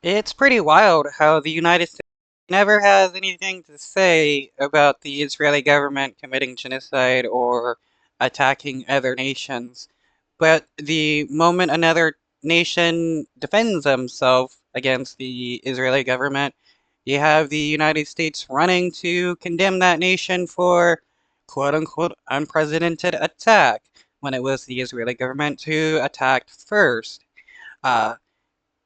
It's pretty wild how the United States never has anything to say about the Israeli government committing genocide or attacking other nations. But the moment another nation defends themselves against the Israeli government, you have the United States running to condemn that nation for quote unquote unprecedented attack when it was the Israeli government who attacked first. Uh,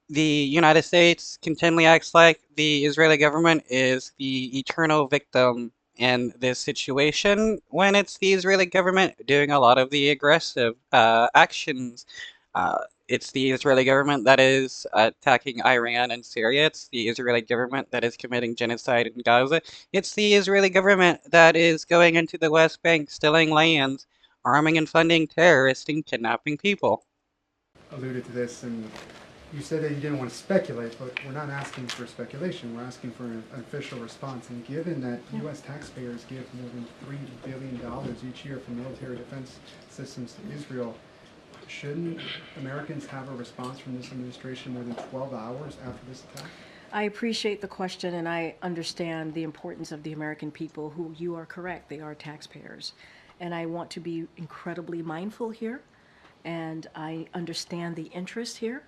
the United States continually acts like the Israeli government is the eternal victim in this situation when it's the Israeli government doing a lot of the aggressive actions. It's the Israeli government that is attacking Iran and Syria. It's the Israeli government that is committing genocide in Gaza. It's the Israeli government that is going into the West Bank, stealing lands, arming and funding terrorists, and kidnapping people. Alluded to this, and you said that you didn't want to speculate, but we're not asking for speculation. We're asking for an official response. And given that U.S. taxpayers give more than $3 billion each year for military defense systems to Israel, shouldn't Americans have a response from this administration more than 12 hours after this attack? I appreciate the question and I understand the importance of the American people who you are correct, they are taxpayers. And I want to be incredibly mindful here and I understand the interest here.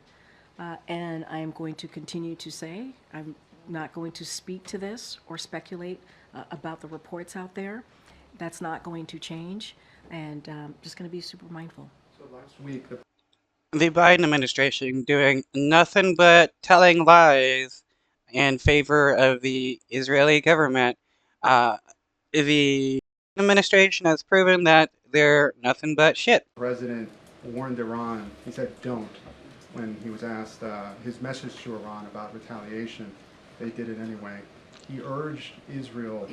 And I am going to continue to say, I'm not going to speak to this or speculate about the reports out there. That's not going to change and just going to be super mindful. So last week, The Biden administration doing nothing but telling lies in favor of the Israeli government. Uh, the administration has proven that they're nothing but shit. president warned Iran, he said don't, when he was asked his message to Iran about retaliation. They did it anyway. He urged Israel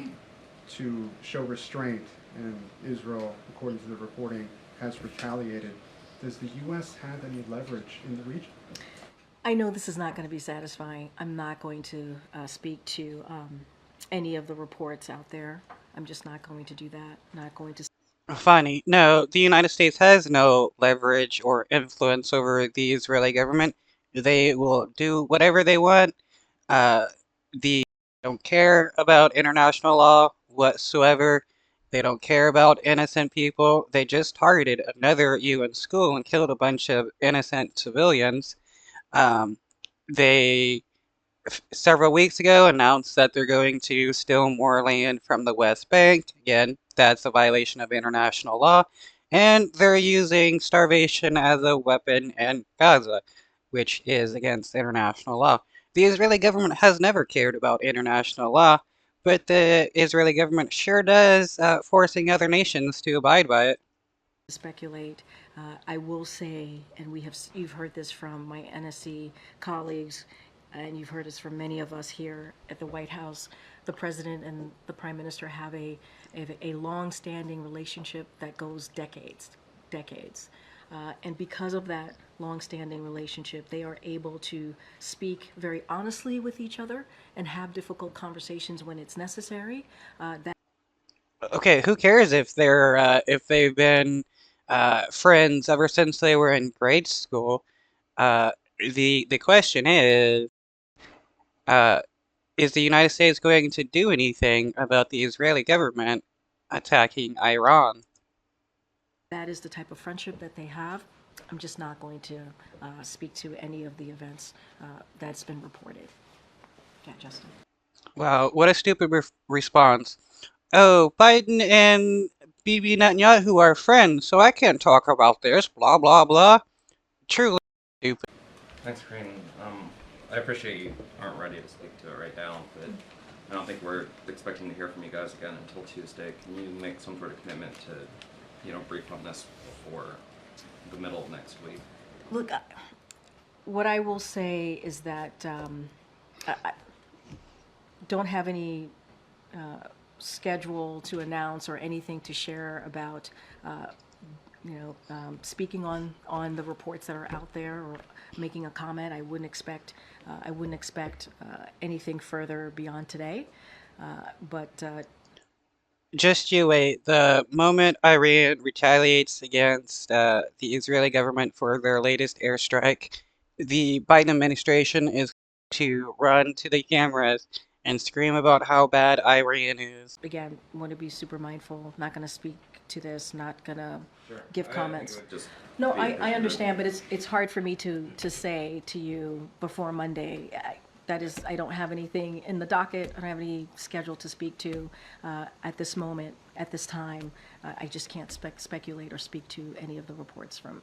to show restraint, and Israel, according to the reporting, has retaliated. Does the U.S. have any leverage in the region? I know this is not going to be satisfying. I'm not going to speak to any of the reports out there. I'm just not going to do that. Not going to. Funny, no, the United States has no leverage or influence over the Israeli government. They will do whatever they want. Uh, the don't care about international law whatsoever. They don't care about innocent people. They just targeted another UN school and killed a bunch of innocent civilians. Um, they several weeks ago announced that they're going to steal more land from the West Bank. Again, that's a violation of international law. And they're using starvation as a weapon in Gaza, which is against international law. The Israeli government has never cared about international law, but the Israeli government sure does, forcing other nations to abide by it. Speculate. I will say, and you've heard this from my NSC colleagues, and you've heard this from many of us here at the White House. The president and the prime minister have a long-standing relationship that goes decades. And because of that long-standing relationship, they are able to speak very honestly with each other and have difficult conversations when it's necessary. That Okay, who cares if they've been friends ever since they were in grade school? The question uh, is the United States going to do anything about the Israeli government attacking Iran? that is the type of friendship that they have. I'm just not going to speak to any of the events that's been reported. Yeah, Justin. Wow, what a stupid response. Oh, Biden and Bibi Netanyahu are friends, so I can't talk about this, blah, blah, blah. Truly stupid. Thanks, Karine. I appreciate you aren't ready to speak to it right now, but I don't think we're expecting to hear from you guys again until Tuesday. Can you make some sort of commitment to, brief on this before the middle of next week? Look, what I will say is that I don't have any schedule to announce or anything to share about speaking on the reports that are out there or making a comment. I wouldn't expect anything further beyond today. But Just you wait. The moment Iran retaliates against the Israeli government for their latest airstrike, the Biden administration is to run to the cameras and scream about how bad Iran is. Again, want to be super mindful, not going to speak to this, not going to Sure. give I think comments. it would just No, be I appreciative. understand, but it's hard for me to say to you before Monday. That is, I don't have anything in the docket. I don't have any schedule to speak to at this moment, at this time. I just can't speculate or speak to any of the reports from